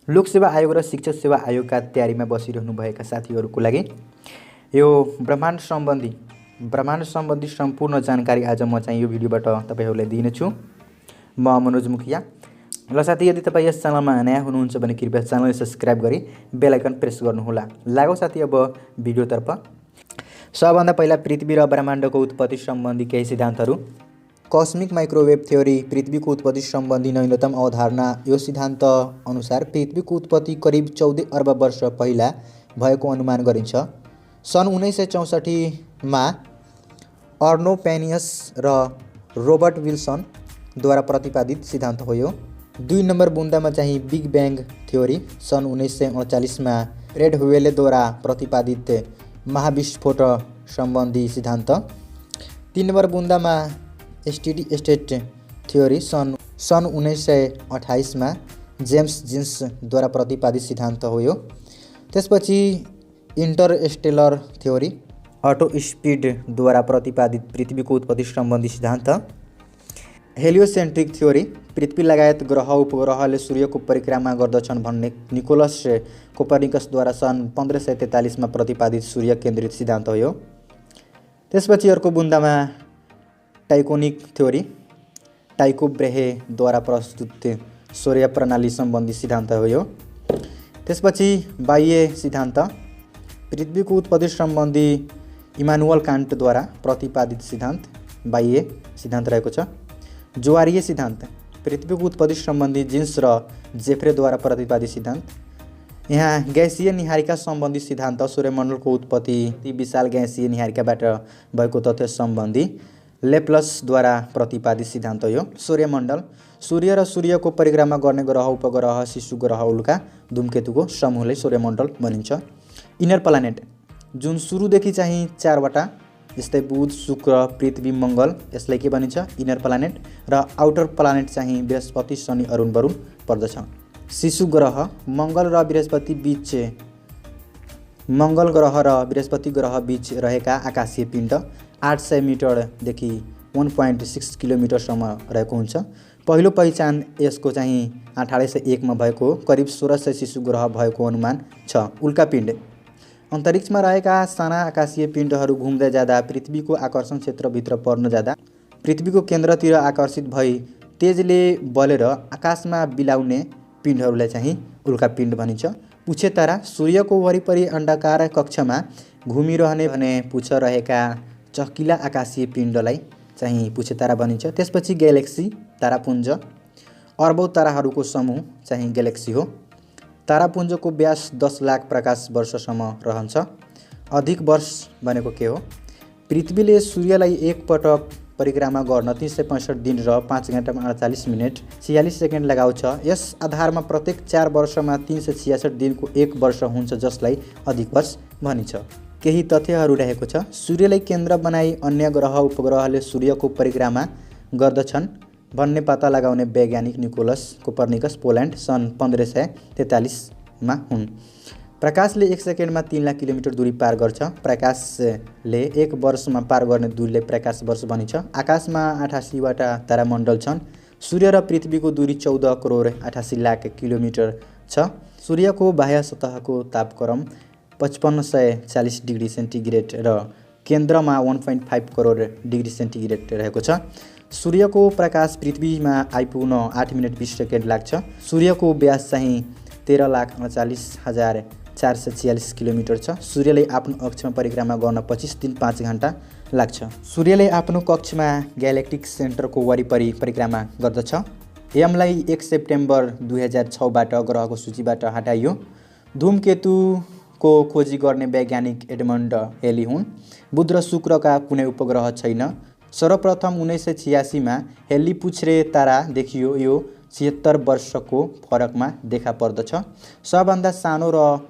लोकसेवा आयोग र शिक्षक सेवा आयोगका तयारीमा बसिरहनुभएका साथीहरूको लागि यो ब्रह्माण्ड सम्बन्धी सम्पूर्ण जानकारी आज म चाहिँ यो भिडियोबाट तपाईहरूलाई दिनेछु। म मनोज मुखिया। ल साथी, यदि तपाईँ यस च्यानलमा नयाँ हुनुहुन्छ भने कृपया च्यानललाई सब्सक्राइब गरी बेल आइकन प्रेस गर्नुहोला। लागौ साथी अब भिडियोतर्फ। सबभन्दा पहिला पृथ्वी र ब्रह्माण्डको उत्पत्ति सम्बन्धी केही सिद्धान्तहरू। कस्मिक माइक्रोवेभ थ्योरी पृथ्वीको उत्पत्ति सम्बन्धी नवीनतम अवधारणा। यो सिद्धान्त अनुसार पृथ्वीको उत्पत्ति करिब 14 अर्ब वर्ष पहिला भएको अनुमान गरिन्छ। सन् 1964 मा अर्नोपेनियस र रोबर्ट विल्सनद्वारा प्रतिपादित सिद्धान्त हो यो। 2 नम्बर बुन्दामा चाहिँ बिग ब्याङ थ्योरी सन् 1948 मा रेडह्वेलेद्वारा प्रतिपादित महाविस्फोट सम्बन्धी सिद्धान्त। 3 नम्बर बुन्दामा स्टेडी स्टेट थ्योरी सन् 1928 मा जेम्स जिन्सद्वारा प्रतिपादित सिद्धान्त हो यो। त्यसपछि इन्टरस्टेलर थ्योरी अटो स्पिडद्वारा प्रतिपादित पृथ्वीको उत्पत्ति सम्बन्धी सिद्धान्त। हेलियोसेन्ट्रिक थ्योरी पृथ्वी लगायत ग्रह उपग्रहले सूर्यको परिक्रमा गर्दछन् भन्ने निकोलस कोपरनिकसद्वारा सन् 1543 मा प्रतिपादित सूर्य केन्द्रित सिद्धान्त हो यो। त्यसपछि अर्को बुन्दामा टाइकोनिक थ्योरी टाइको ब्रेहेद्वारा प्रस्तुत सौर्य प्रणाली सम्बन्धी सिद्धान्त हो यो। त्यसपछि बाह्य सिद्धान्त पृथ्वीको उत्पत्ति सम्बन्धी इमानुअल कान्टद्वारा प्रतिपादित सिद्धान्त बाह्य सिद्धान्त रहेको छ। ज्वारीय सिद्धान्त पृथ्वीको उत्पत्ति सम्बन्धी जिन्स र जेफ्रेद्वारा प्रतिपादित सिद्धान्त। यहाँ ग्यासीय निहारिका सम्बन्धी सिद्धान्त सूर्यमण्डलको उत्पत्ति विशाल ग्यासीय निहारिकाबाट भएको तथ्य सम्बन्धी लेप्लसद्वारा प्रतिपादित सिद्धान्त हो यो। सूर्यमण्डल सूर्य र सूर्यको परिक्रमा गर्ने ग्रह उपग्रह शिशु ग्रह उल्का धूमकेतुको समूहलाई सूर्यमण्डल भनिन्छ। इनर प्लानेट जुन सुरुदेखि चाहिँ 4वटा जस्तै बुध शुक्र पृथ्वी मङ्गल, यसलाई के भनिन्छ इनर प्लानेट। र आउटर प्लानेट चाहिँ बृहस्पति शनि अरुण वरुण पर्दछ। शिशु ग्रह मङ्गल र बृहस्पति ग्रह बीच रहेका आकाशीय पिण्ड 800 मिटरदेखि 1.6 किलोमिटरसम्म रहेको हुन्छ। पहिलो पहिचान यसको चाहिँ 1801 मा भएको करिब 1600 शिशु ग्रह भएको अनुमान छ। उल्का पिण्ड अन्तरिक्षमा रहेका साना आकाशीय पिण्डहरू घुम्दै जाँदा पृथ्वीको आकर्षण क्षेत्रभित्र पर्न जाँदा पृथ्वीको केन्द्रतिर आकर्षित भई तेजले बलेर आकाशमा बिलाउने पिण्डहरूलाई चाहिँ उल्का पिण्ड भनिन्छ। पुच्छे तारा सूर्यको वरिपरि अण्डाकार कक्षमा घुमिरहने भने पुच्छ रहेका चकिला आकाशीय पिण्डलाई चाहिँ पुच्छे तारा भनिन्छ। त्यसपछि ग्यालेक्सी तारापुञ्ज अर्बौं ताराहरूको समूह चाहिँ ग्यालेक्सी हो। तारापुञ्जको व्यास 10 लाख प्रकाश वर्षसम्म रहन्छ। अधिक वर्ष भनेको के हो? पृथ्वीले सूर्यलाई एक पटक परिक्रमा गर्न 365 दिन र 5 घण्टा 48 मिनेट 46 सेकेन्ड लगाउँछ। यस आधारमा प्रत्येक 4 वर्षमा 366 दिनको 1 वर्ष हुन्छ, जसलाई अधिक वर्ष भनिन्छ। केही तथ्यहरू रहेको छ। सूर्यलाई केन्द्र बनाई अन्य ग्रह उपग्रहले सूर्यको परिक्रमा गर्दछन् भन्ने पत्ता लगाउने वैज्ञानिक निकोलस कोपरनिकस पोल्यान्ड सन् 1543 मा हुन्। प्रकाशले 1 सेकेन्डमा 3 लाख किलोमिटर दूरी पार गर्छ। प्रकाशले 1 वर्षमा पार गर्ने दूरीलाई प्रकाश वर्ष भनिन्छ। आकाशमा 88 वटा तारामण्डल छन्। सूर्य र पृथ्वीको दूरी 14 करोड 88 लाख किलोमिटर छ। सूर्यको बाह्य सतहको तापक्रम 5540 डिग्री सेन्टिग्रेड र केन्द्रमा 1.5 करोड डिग्री सेन्टिग्रेड रहेको छ। सूर्यको प्रकाश पृथ्वीमा आइपुग्न 8 मिनट 20 सेकेन्ड लाग्छ। सूर्यको व्यास चाहिँ 13,39,446 किलोमिटर छ। सूर्यले आफ्नो अक्षमा परिक्रमा गर्न 25 दिन 5 घण्टा लाग्छ। सूर्यले आफ्नो कक्षमा ग्यालेक्टिक सेन्टरको वरिपरि परिक्रमा गर्दछ। यमलाई 1 सेप्टेम्बर 2006 बाट ग्रहको सूचीबाट हटाइयो। धूमकेतुको खोजी गर्ने वैज्ञानिक एडमन्ड हेली हुन्। बुध र शुक्रका कुनै उपग्रह छैन। सर्वप्रथम 1986 मा हेली पुच्छ्रे तारा देखियो। यो 76 वर्षको फरकमा देखा पर्दछ। सबभन्दा सानो र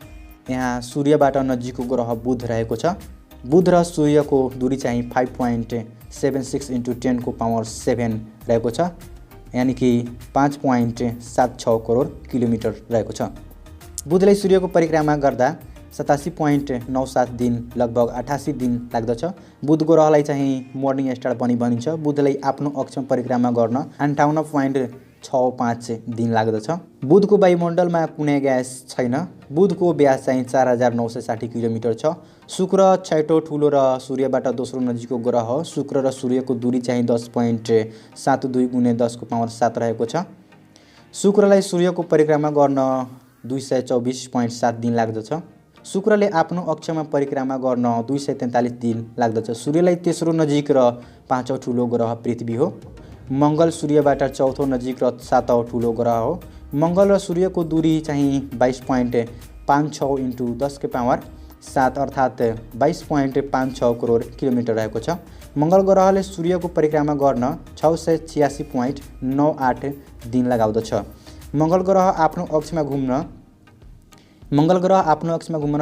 यहाँ सूर्यबाट नजिकको ग्रह बुध रहेको छ। बुध र सूर्यको दूरी चाहिँ 5.76 × 10⁻⁷ रहेको छ, यानि कि 5.76 करोड किलोमिटर रहेको छ। बुधलाई सूर्यको परिक्रमा गर्दा 87.97 दिन लगभग 88 दिन लाग्दछ। बुध ग्रहलाई चाहिँ मर्निङ स्टार पनि भनिन्छ। बुधलाई आफ्नो अक्षमा परिक्रमा गर्न 6-5 दिन लाग्दछ। बुधको वायुमण्डलमा कुनै ग्यास छैन। बुधको व्यास चाहिँ 4960 किलोमिटर छ। शुक्र छैटौँ ठुलो र सूर्यबाट दोस्रो नजिकको ग्रह हो। शुक्र र सूर्यको दूरी चाहिँ 10.72 × 10⁻7 रहेको छ। शुक्रलाई सूर्यको परिक्रमा गर्न 224.7 दिन लाग्दछ। शुक्रले आफ्नो अक्षमा परिक्रमा गर्न 243 दिन लाग्दछ। सूर्यलाई तेस्रो नजिक र 5औँ ठुलो ग्रह पृथ्वी हो। मङ्गल सूर्यबाट 4थो नजिक र 7औँ ठुलो ग्रह हो। मङ्गल र सूर्यको दूरी चाहिँ 22.56 × 10⁻7 अर्थात् 22.56 करोड किलोमिटर रहेको छ। मङ्गल ग्रहले सूर्यको परिक्रमा गर्न 686.98 दिन लगाउँदछ। मङ्गल ग्रह आफ्नो अक्षमा घुम्न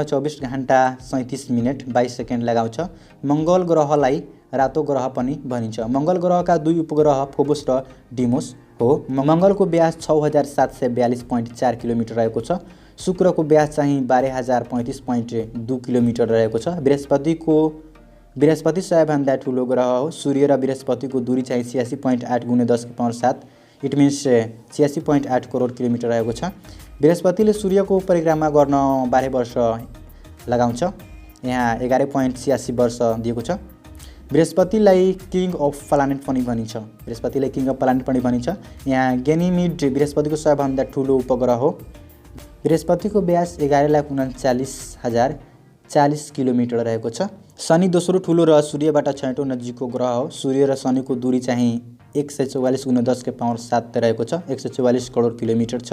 24 घण्टा 37 मिनेट 22 सेकेन्ड लगाउँछ। मङ्गल ग्रहलाई रातो ग्रह पनि भनिन्छ। मङ्गल ग्रहका 2 उपग्रह फोबोस र डिमोस हो। मङ्गलको व्यास 6742.4 किलोमिटर रहेको छ। शुक्रको व्यास चाहिँ 12035.2 किलोमिटर रहेको छ। बृहस्पति सबैभन्दा ठुलो ग्रह हो। सूर्य र बृहस्पतिको दूरी चाहिँ 86.8 × 10⁻7 इट मिन्स 86.8 करोड किलोमिटर रहेको छ। बृहस्पतिले सूर्यको परिक्रमा गर्न 12 वर्ष लगाउँछ। यहाँ 11.86 वर्ष दिएको छ। बृहस्पतिलाई किङ अफ प्लानेट पनि भनिन्छ। यहाँ गैनिमिड बृहस्पतिको सबैभन्दा ठुलो उपग्रह हो। बृहस्पतिको व्यास 11,39,040 किलोमिटर रहेको छ। शनि दोस्रो ठुलो र सूर्यबाट छैटौँ नजिकको ग्रह हो। सूर्य र शनिको दूरी चाहिँ 144 × 10⁻7 रहेको छ। 144 करोड किलोमिटर छ।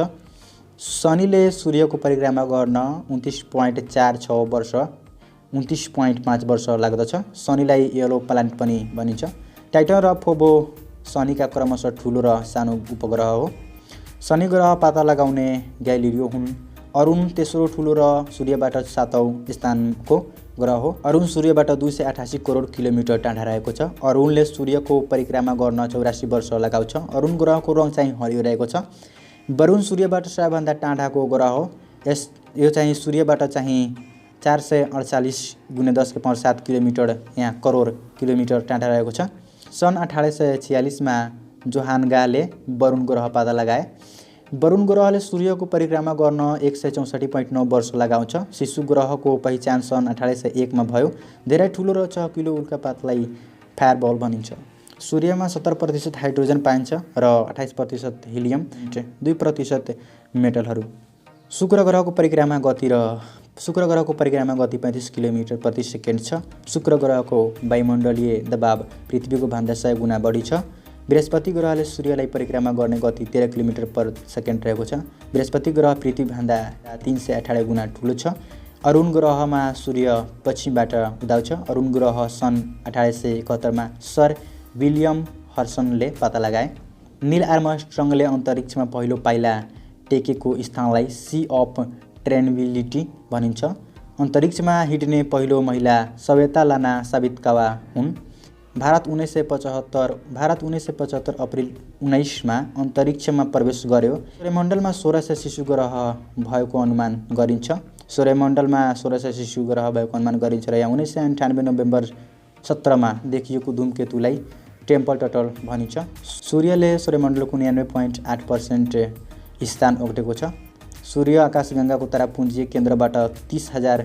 शनिले सूर्यको परिक्रमा गर्न 29.5 वर्ष लाग्दछ। शनिलाई येलो प्लानेट पनि भनिन्छ। टाइटन र फोबो शनिका क्रमशः ठुलो र सानो उपग्रह हो। शनि ग्रह पत्ता लगाउने ग्यालिलियो हुन्। अरुण तेस्रो ठुलो र सूर्यबाट 7औँ स्थानको ग्रह हो। अरुण सूर्यबाट 288 करोड किलोमिटर टाढा रहेको छ। अरुणले सूर्यको परिक्रमा गर्न 84 वर्ष लगाउँछ। अरुण ग्रहको रङ चाहिँ हरियो रहेको छ। वरुण सूर्यबाट सबैभन्दा टाढाको ग्रह हो। यो चाहिँ सूर्यबाट चाहिँ 448 × 10⁻7 किलोमिटर यहाँ करोड किलोमिटर टाढा रहेको छ। सन् 1846 मा जोहान गाले वरुण ग्रह पत्ता लगाए। वरुण ग्रहले सूर्यको परिक्रमा गर्न 164.9 वर्ष लगाउँछ। शिशु ग्रहको पहिचान सन् 1801 मा भयो। धेरै ठुलो र चहकिलो उल्कापातलाई फायरबल भनिन्छ। सूर्यमा 70% हाइड्रोजन पाइन्छ र 28% हिलियम, 2% मेटलहरू। शुक्र ग्रहको परिक्रमा गति 35 किलोमिटर प्रति सेकेन्ड छ। शुक्र ग्रहको वायुमण्डलीय दबाव पृथ्वीको भन्दा 100 गुणा बढी छ। बृहस्पति ग्रहले सूर्यलाई परिक्रमा गर्ने गति 13 किलोमिटर पर सेकेन्ड रहेको छ। बृहस्पति ग्रह पृथ्वीभन्दा 318 गुणा ठुलो छ। अरुण ग्रहमा सूर्य पश्चिमबाट उदाउँछ। अरुण ग्रह सन् 1871 मा सर विलियम हर्सनले पत्ता लगाए। नील आर्मस्ट्रङले अन्तरिक्षमा पहिलो पाइला टेकेको स्थानलाई सी अफ ट्रेन्क्विलिटी भनिन्छ। अन्तरिक्षमा हिँड्ने पहिलो महिला सवेता लाना सावित्कावा हुन्। भारत 1975 अप्रिल 19 मा अन्तरिक्षमा प्रवेश गर्यो। सौर्यमण्डलमा 1600 शिशु ग्रह भएको अनुमान गरिन्छ। र यहाँ 1998 नोभेम्बर 17 मा देखिएको धूमकेतुलाई टेम्पल टटल भनिन्छ। सूर्यले सौर्यमण्डलको 99.8% स्थान ओगटेको छ। सूर्य आकाशगङ्गाको तारापुञ्जीय केन्द्रबाट 30,000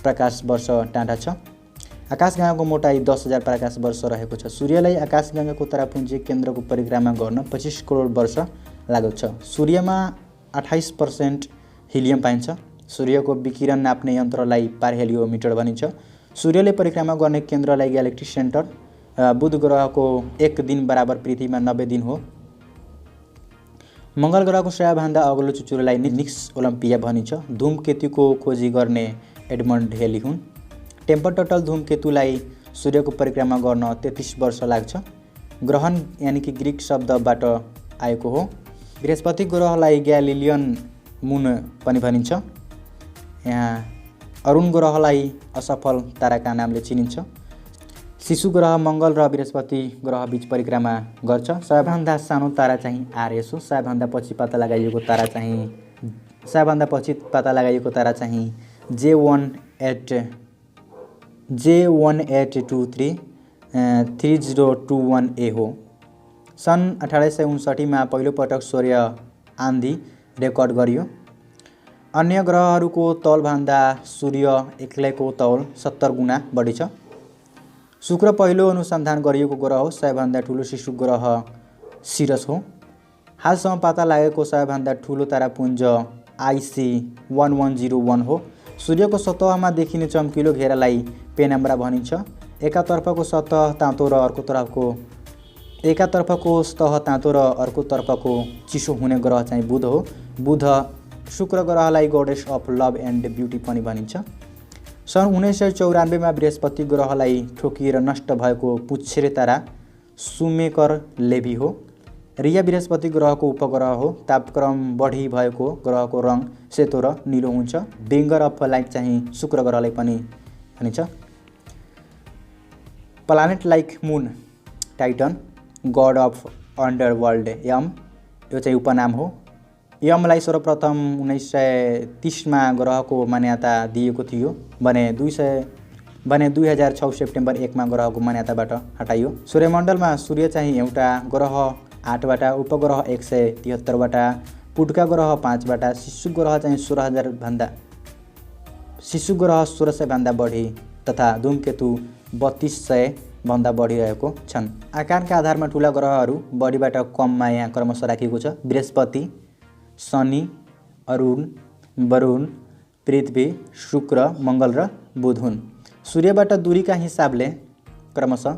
प्रकाश वर्ष टाढा छ। आकाशगङ्गाको मोटाइ 10,000 प्रकाश वर्ष रहेको छ। सूर्यलाई आकाशगङ्गाको तारापुञ्जीय केन्द्रको परिक्रमा गर्न 25 करोड वर्ष लाग्छ। सूर्यमा 28% हिलियम पाइन्छ। सूर्यको विकिरण नाप्ने यन्त्रलाई पारहेलियोमिटर भनिन्छ। सूर्यले परिक्रमा गर्ने केन्द्रलाई ग्यालेक्टिक सेन्टर। बुध ग्रहको 1 दिन बराबर पृथ्वीमा 90 दिन हो। मङ्गल ग्रहको सबैभन्दा अग्लो चुचुरोलाई निक्स ओलम्पिया भनिन्छ। धूमकेतुको खोजी गर्ने एडमन्ड हेली हुन्। टेम्पल टटल धूमकेतुलाई सूर्यको परिक्रमा गर्न 33 वर्ष लाग्छ। ग्रहण यानि कि ग्रीक शब्दबाट आएको हो। बृहस्पति ग्रहलाई ग्यालिलियन मुन पनि भनिन्छ। यहाँ अरुण ग्रहलाई असफल ताराका नामले चिनिन्छ। शिशु ग्रह मङ्गल र बृहस्पति ग्रह बीच परिक्रमा गर्छ। सबैभन्दा सानो तारा चाहिँ आरएस हो। सबैभन्दा पछि पत्ता लगाइएको तारा चाहिँ J1823 3021A हो। सन् 1859 पहिलो पटक सूर्य आँधी रेकर्ड गरियो। अन्य ग्रहहरूको तौलभन्दा सूर्य एक्लैको तौल 70 गुणा बढी छ। शुक्र पहिलो अनुसन्धान गरिएको ग्रह हो। सबैभन्दा ठुलो शिशु ग्रह सिरस हो। हालसम्म पत्ता लागेको सबैभन्दा ठुलो तारापुञ्ज IC 1101 हो। सूर्यको सतहमा देखिने चम्किलो घेरालाई पेनम्ब्रा भनिन्छ। एकातर्फको सतह तातो र अर्कोतर्फको चिसो हुने ग्रह चाहिँ बुध हो। बुध शुक्र ग्रहलाई goddess of love and beauty पनि भनिन्छ। सन् 1994 बृहस्पति ग्रहलाई ठोकिएर नष्ट भएको पुच्छरे तारा सुमेकर लेभी हो। रिया बृहस्पति ग्रहको उपग्रह हो। तापक्रम बढी भएको ग्रहको रङ सेतो र निलो हुन्छ। बेङ्गर अफ लाइट चाहिँ शुक्र ग्रहलाई पनि भनिन्छ। Planet like moon Titan god of underworld Yam यो चाहिँ उपनाम हो। यमलाई सर्वप्रथम 1930 ग्रहको मान्यता दिएको थियो भने 2006 सेप्टेम्बर 1 ग्रहको मान्यताबाट हटाइयो। सूर्यमण्डलमा सूर्य चाहिँ एउटा ग्रह 8वटा, उपग्रह 173वटा, पुटका ग्रह 5वटा, शिशु ग्रह चाहिँ 1600 भन्दा बढी तथा धूमकेतु 3200 भन्दा बढी रहेको छन्। आकारका आधारमा ठुला ग्रहहरू बढीबाट कममा यहाँ क्रमशः राखिएको छ। बृहस्पति, शनि, अरुण, वरुण, पृथ्वी, शुक्र, मङ्गल र बुध हुन्। सूर्यबाट दूरीका हिसाबले क्रमशः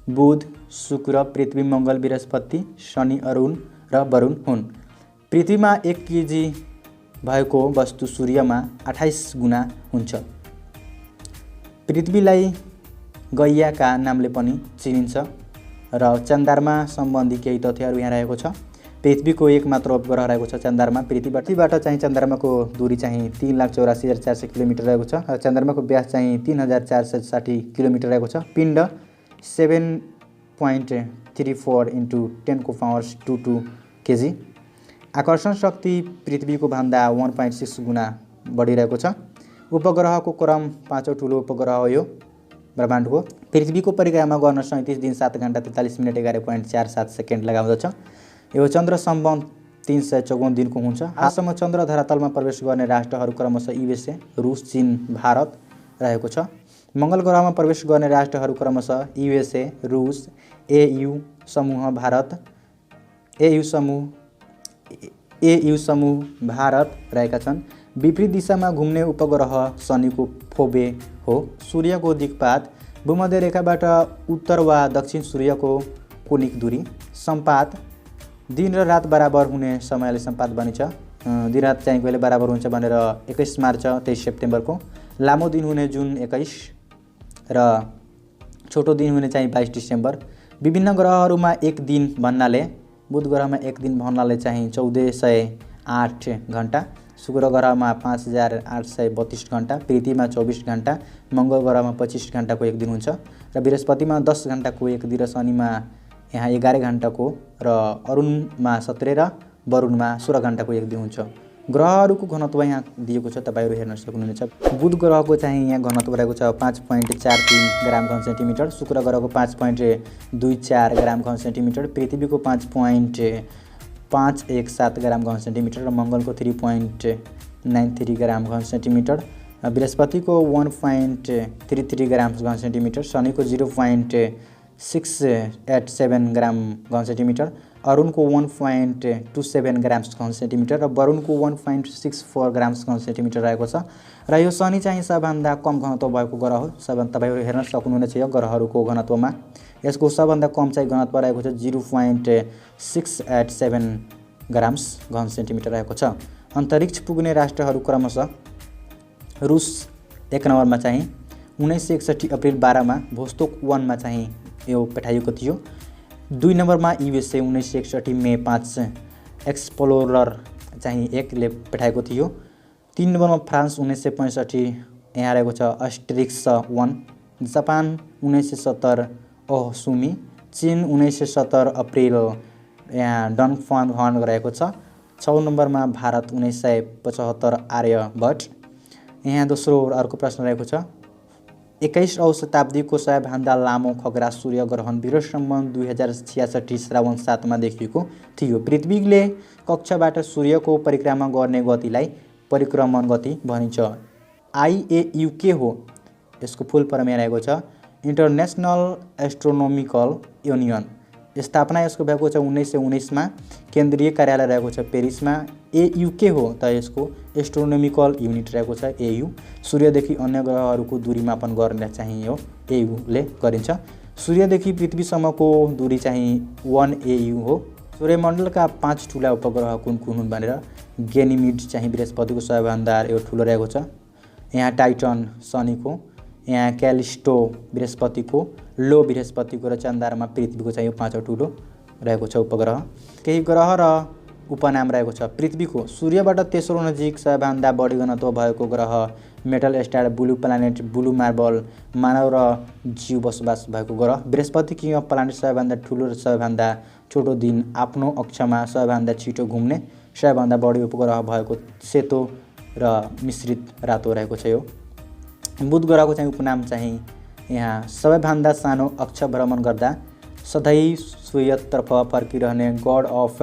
बुध, शुक्र, पृथ्वी, मङ्गल, बृहस्पति, शनि, अरुण र वरुण हुन्। पृथ्वीमा 1 केजी भएको वस्तु सूर्यमा 28 गुणा हुन्छ। पृथ्वीलाई गैयाका नामले पनि चिनिन्छ र चन्द्रमा सम्बन्धी केही तथ्यहरू यहाँ रहेको छ। पृथ्वीको एक मात्र उपग्रह रहेको छ चन्द्रमा। पृथ्वीबाट चाहिँ चन्द्रमाको दूरी चाहिँ 3,84,400 किलोमिटर रहेको छ र चन्द्रमाको व्यास चाहिँ 3,460 किलोमिटर रहेको छ। पिण्ड 7.34 × 10⁻22 केजी। आकर्षण शक्ति पृथ्वीको भन्दा 1.6 गुणा बढी रहेको छ। उपग्रहको क्रम 5औं ठुलो उपग्रह हो यो ब्रह्माण्डको। पृथ्वीको परिक्रमा गर्न 37 दिन 7 घण्टा 43 मिनट 11.47 सेकेन्ड लगाउँदछ। यो चन्द्रसम्म 354 दिनको हुन्छ। आजसम्म चन्द्र धरातलमा प्रवेश गर्ने राष्ट्रहरू क्रमशः USA, रुस, चीन, भारत रहेको छ। मङ्गल ग्रहमा प्रवेश गर्ने राष्ट्रहरू क्रमशः USA, रुस, EU समूह, भारत रहेका छन्। विपरीत दिशामा घुम्ने उपग्रह शनिको फोबे हो। सूर्यको दिक्पात भूमध्य रेखाबाट उत्तर वा दक्षिण सूर्यको कोणिक दूरी। सम्पात दिन र रात बराबर हुने समयले सम्पात भनिन्छ। दिन रात चाहिँ कहिले बराबर हुन्छ भनेर 21 मार्च 23 सेप्टेम्बरको। लामो दिन हुने जुन 21 र छोटो दिन हुने चाहिँ 22 डिसेम्बर। विभिन्न ग्रहहरूमा एक दिन भन्नाले बुध ग्रहमा एक दिन भन्नाले चाहिँ 1408 घण्टा, शुक्र ग्रहमा 5832 घण्टा, पृथ्वीमा 24 घण्टा, मङ्गल ग्रहमा 25 घण्टाको एक दिन हुन्छ र बृहस्पतिमा 10 घण्टाको एक दिन र शनिमा यहाँ 11 घण्टाको र अरुणमा 17 र वरुणमा 16 घण्टाको एक दिन हुन्छ। ग्रहहरूको घनत्व यहाँ दिएको छ, तपाईहरु हेर्न सक्नुहुनेछ। बुध ग्रहको चाहिँ यहाँ घनत्व रहेको छ 5.43 ग्राम घन सेन्टिमिटर, शुक्र ग्रहको 5.24 ग्राम घन सेन्टिमिटर, पृथ्वीको 5.517 ग्राम घन सेन्टिमिटर र मङ्गलको 3.93 ग्राम घन सेन्टिमिटर, बृहस्पतिको 1.33 ग्राम घन सेन्टिमिटर, शनिको 0.687 ग्राम घन सेन्टिमिटर, अरुणको 1.27 ग्राम घन सेन्टिमिटर र वरुणको 1.64 ग्राम घन सेन्टिमिटर रहेको छ। र यो शनि चाहिँ सबभन्दा कम घनत्व भएको ग्रह हो। तपाईहरु हेर्न सक्नुहुनेछ यो ग्रहहरूको घनत्वमा। यसको सबभन्दा कम चाहिँ घनत्व रहेको छ 0.687 ग्राम घन सेन्टिमिटर रहेको छ। अन्तरिक्ष पुग्ने राष्ट्रहरू क्रमशः रुस 1 नम्बरमा चाहिँ 1961 अप्रिल 12 मा भोस्तोक 1 मा चाहिँ यो पठाइएको थियो। 2 नम्बरमा USA 1961 मे 5 एक्सप्लोरर चाहिँ 1 ले पठाएको थियो। 3 नम्बरमा फ्रान्स 1965 यहाँ रहेको छ एस्टेरिक्स 1, जापान 1970 ओहसुमी, चीन 1970 अप्रिल यहाँ डनफन रहेको छ। 6 नम्बरमा भारत 1975 आर्यभट्ट। यहाँ दोस्रो अर्को प्रश्न रहेको छ 21औं शताब्दीको सबैभन्दा लामो खगरा सूर्य ग्रहण वीरसम्म 2066 श्रावण 7 मा देखिएको थियो। पृथ्वीले कक्षबाट सूर्यको परिक्रमा गर्ने गतिलाई परिक्रमण गति भनिन्छ। IAU के हो? यसको फुल फर्म यहाँ रहेको छ इन्टरनेसनल एस्ट्रोनोमिकल युनियन। स्थापना यसको भएको छ 1919 मा। केन्द्रीय कार्यालय रहेको छ पेरिसमा। AU के हो त? यसको एस्ट्रोनोमिकल युनिट रहेको छ AU। सूर्यदेखि अन्य ग्रहहरूको दूरी मापन गर्ने चाहिँ यो AU ले गरिन्छ। सूर्यदेखि पृथ्वीसम्मको दूरी चाहिँ 1 AU हो। सूर्यमण्डलका 5 ठुला उपग्रह कुन कुन हुन् भनेर गैनिमिड चाहिँ बृहस्पतिको सबैभन्दा यो ठुलो रहेको छ। यहाँ टाइटन शनिको, यहाँ क्यालिस्टो बृहस्पतिको, लो बृहस्पतिको र चन्द्रमा पृथ्वीको चाहिँ यो 5औं ठुलो रहेको छ उपग्रह। केही ग्रह र उपनाम रहेको छ। पृथ्वीको सूर्यबाट तेस्रो नजिक सबैभन्दा बढी घनत्व भएको ग्रह metal star, blue planet, blue marble, मानव र जीव बसोबास भएको ग्रह। बृहस्पतिको यो प्लानेट सबैभन्दा ठुलो र सबैभन्दा छोटो दिन आफ्नो अक्षमा सबैभन्दा छिटो घुम्ने सबैभन्दा बढी उपग्रह भएको सेतो र मिश्रित रातो रहेको छ यो। बुध ग्रहको चाहिँ उपनाम चाहिँ यहाँ सबैभन्दा सानो अक्ष भ्रमण गर्दा सधैँ सूर्यतर्फ फर्किरहने गड अफ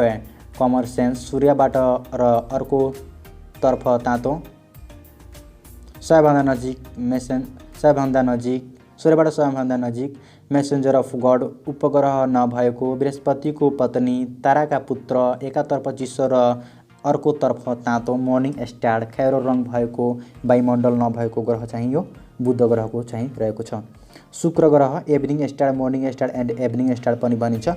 कमन सेन्स, सूर्यबाट र अर्को तर्फ तातो, सबैभन्दा नजिक सूर्यबाट सबैभन्दा नजिक मेसेन्जर अफ गड, उपग्रह नभएको बृहस्पतिको पत्नी, ताराका पुत्र, एकातर्फ चिसो र अर्कोतर्फ तातो, मर्निङ स्टार, खैरो रङ भएको वायुमण्डल नभएको ग्रह चाहिँ यो बुध ग्रहको चाहिँ रहेको छ। शुक्र ग्रह evening star, morning star and evening star पनि भनिन्छ।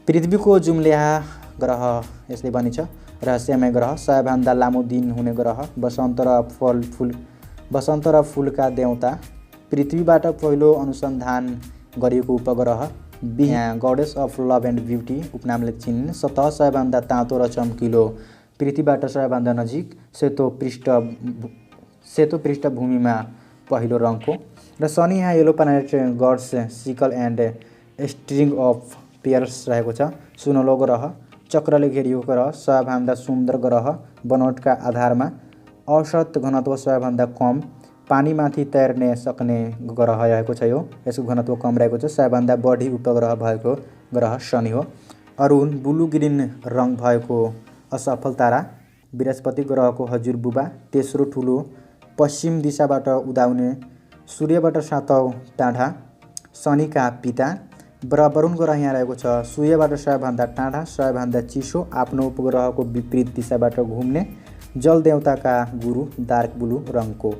पृथ्वीको जुम्ल्याहा ग्रह यसले भनिन्छ। रहस्यमय ग्रह, सबैभन्दा लामो दिन हुने ग्रह, वसन्त र फुलका देवता, पृथ्वीबाट पहिलो अनुसन्धान गरिएको उपग्रह, goddess of love and beauty उपनामले चिनिने, सतह सबैभन्दा तातो र चम्किलो, पृथ्वीबाट सबैभन्दा नजिक, सेतो पृष्ठभूमिमा पहिलो रङको र शनि यहाँ yellow planet, gods sickle and string of pairs रहेको छ। सुनौलो ग्रह, चक्रले घेरिएको ग्रह, सबैभन्दा सुन्दर ग्रह, बनोटका आधारमा, औसत घनत्व सबैभन्दा कम, पानीमाथि तैर्ने सक्ने ग्रह रहेको छ यो। यसको घनत्व कम रहेको छ। सबैभन्दा बढी उपग्रह भएको ग्रह शनि हो। अरुण ब्लू ग्रीन रङ भएको असफल तारा, बृहस्पति ग्रहको हजुरबुबा, तेस्रो ठुलो, पश्चिम दिशाबाट उदाउने, सूर्यबाट 7औं टाढा, शनिका पिता। वरुण ग्रह यहाँ रहेको छ सूर्यबाट सबैभन्दा टाढा, सबैभन्दा चिसो, आफ्नो उपग्रहको विपरीत दिशाबाट घुम्ने, जल देवताका गुरु, डार्क ब्लू रङको।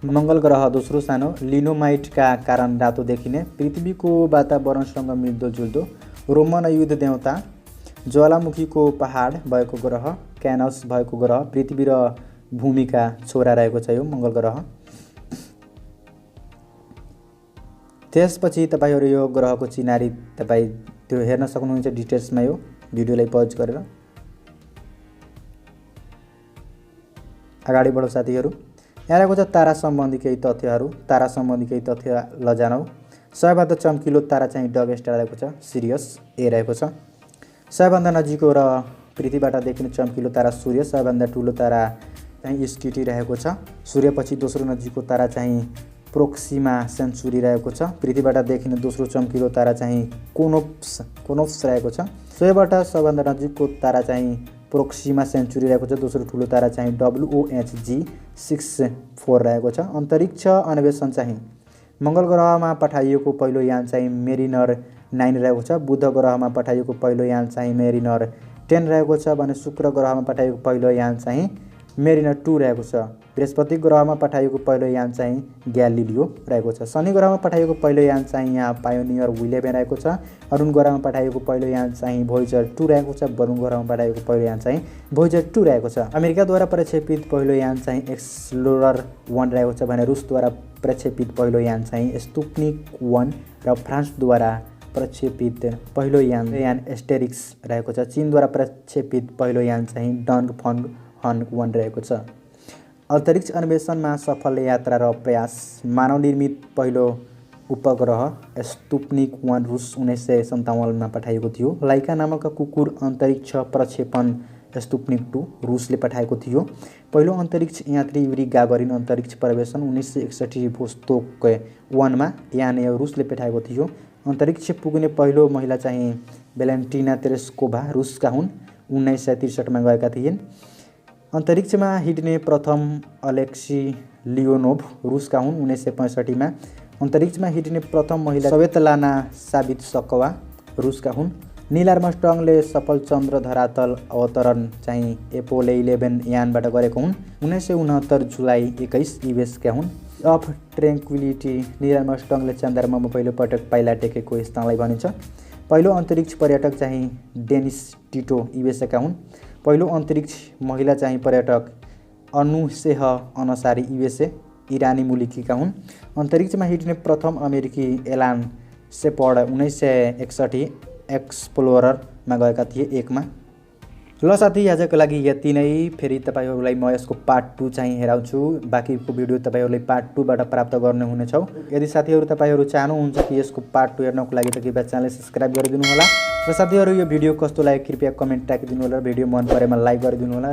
मङ्गल ग्रह दोस्रो सानो, लिनोमाइटका कारण रातो देखिने, पृथ्वीको वातावरणसँग मिल्दोजुल्दो, रोमन युद्ध देवता, ज्वालामुखीको पहाड भएको ग्रह, क्यानस भएको ग्रह, पृथ्वी र भूमिका छोरा रहेको छ यो मङ्गल ग्रह। त्यसपछि तपाईहरु यो ग्रहको चिनारी तपाई त्यो हेर्न सक्नुहुन्छ डिटेल्समा यो भिडियोलाई पज गरेर। अगाडि बढौँ साथीहरु। यहाँ रहेको छ तारा सम्बन्धी केही तथ्यहरु। तारा सम्बन्धी केही तथ्य लजानौ। सबैभन्दा चम्किलो तारा चाहिँ डग स्टार रहेको छ, सिरियस ए रहेको छ। सबैभन्दा नजिकको र पृथ्वीबाट देखिने चम्किलो तारा सूर्य, सबैभन्दा ठुलो तारा चाहिँ स्किटी रहेको छ। सूर्यपछि दोस्रो नजिकको तारा चाहिँ प्रोक्सिमा सेन्चुरी रहेको छ। पृथ्वीबाट देखिने दोस्रो चम्किलो तारा चाहिँ कोनोप्स रहेको छ। सूर्यबाट सबैभन्दा नजिकको तारा चाहिँ प्रोक्सिमा सेन्चुरी रहेको छ। दोस्रो ठुलो तारा चाहिँ WOHG 64 रहेको छ। अन्तरिक्ष अन्वेषण चाहिँ मङ्गल ग्रहमा पठाइएको पहिलो यान चाहिँ मेरिनर 9 रहेको छ। बुध ग्रहमा पठाइएको पहिलो यान चाहिँ मेरिनर 10 रहेको छ भने शुक्र ग्रहमा पठाइएको पहिलो यान चाहिँ मेरिनर 2 रहेको छ। बृहस्पति ग्रहमा पठाइएको पहिलो यान चाहिँ ग्यालिलियो रहेको छ। शनि ग्रहमा पठाइएको पहिलो यान चाहिँ यहाँ पायोनियर 11 रहेको छ। अरुण ग्रहमा पठाइएको पहिलो यान चाहिँ भोइजर 2 रहेको छ। वरुण ग्रहमा पठाइएको पहिलो यान चाहिँ भोइजर 2 रहेको छ। अमेरिकाद्वारा प्रक्षेपित पहिलो यान चाहिँ एक्सप्लोरर 1 रहेको छ भने रुसद्वारा प्रक्षेपित पहिलो यान चाहिँ स्पुतनिक 1 र फ्रान्सद्वारा प्रक्षेपित पहिलो यान एस्टेरिक्स रहेको छ। चीनद्वारा प्रक्षेपित पहिलो यान चाहिँ डङ फङ हन 1 रहेको छ। अन्तरिक्ष अन्वेषणमा सफल यात्रा र प्रयास। मानव निर्मित पहिलो उपग्रह स्पुतनिक 1 रुस 1957 मा पठाइएको थियो। लाइका नामक कुकुर अन्तरिक्ष प्रक्षेपण स्पुत्निक 2 रुसले पठाएको थियो। पहिलो अन्तरिक्ष यात्री युरी गागरिन अन्तरिक्ष प्रवेशन 1961 भोस्तोक 1 मा यान रुसले पठाएको थियो। अन्तरिक्ष पुग्ने पहिलो महिला चाहिँ भेलेन्टिना तेरेस्कोभा रुसका हुन्, 1963 मा गएका थिए। अन्तरिक्षमा हिँड्ने प्रथम अलेक्सी लियोनोभ रुसका हुन्, 1965 मा। अन्तरिक्षमा हिँड्ने प्रथम महिला स्वेतलाना सावित्सकवा रुसका हुन्। नील आर्मस्ट्रङले सफल चन्द्र धरातल अवतरण चाहिँ एपोलो 11 यानबाट गरेको हुन्, 1969 जुलाई 21 युएसका हुन्। अफ ट्रेङ्क्विलिटी नील आर्मस्ट्रङले चन्द्रमामा पहिलो पटक पाइला टेकेको स्थानलाई भनिन्छ। पहिलो अन्तरिक्ष पर्यटक चाहिँ डेनिस टिटो युएसका हुन्। पहिलो अन्तरिक्ष महिला चाहिँ पर्यटक अनुसेह अनसारी युएसए इरानी मुलुकीका हुन्। अन्तरिक्षमा हिँड्ने प्रथम अमेरिकी एलान सेपर्ड 1961 एक्सप्लोररमा गएका थिए 1 मा। ल साथी, आजको लागि यति नै। फेरि तपाईहरूलाई म यसको पार्ट 2 चाहिँ हेराउँछु। बाँकीको भिडियो तपाईहरूले पार्ट 2 बाट प्राप्त गर्नुहुनेछ। यदि साथीहरू तपाईहरू चाहनुहुन्छ कि यसको पार्ट 2 हेर्नको लागि त कृपया च्यानल सब्स्क्राइब गरिदिनु होला। र साथीहरू यो भिडियो कस्तो लाग्यो कृपया कमेन्ट राखिदिनु होला। भिडियो मन परेमा लाइक गरिदिनु होला।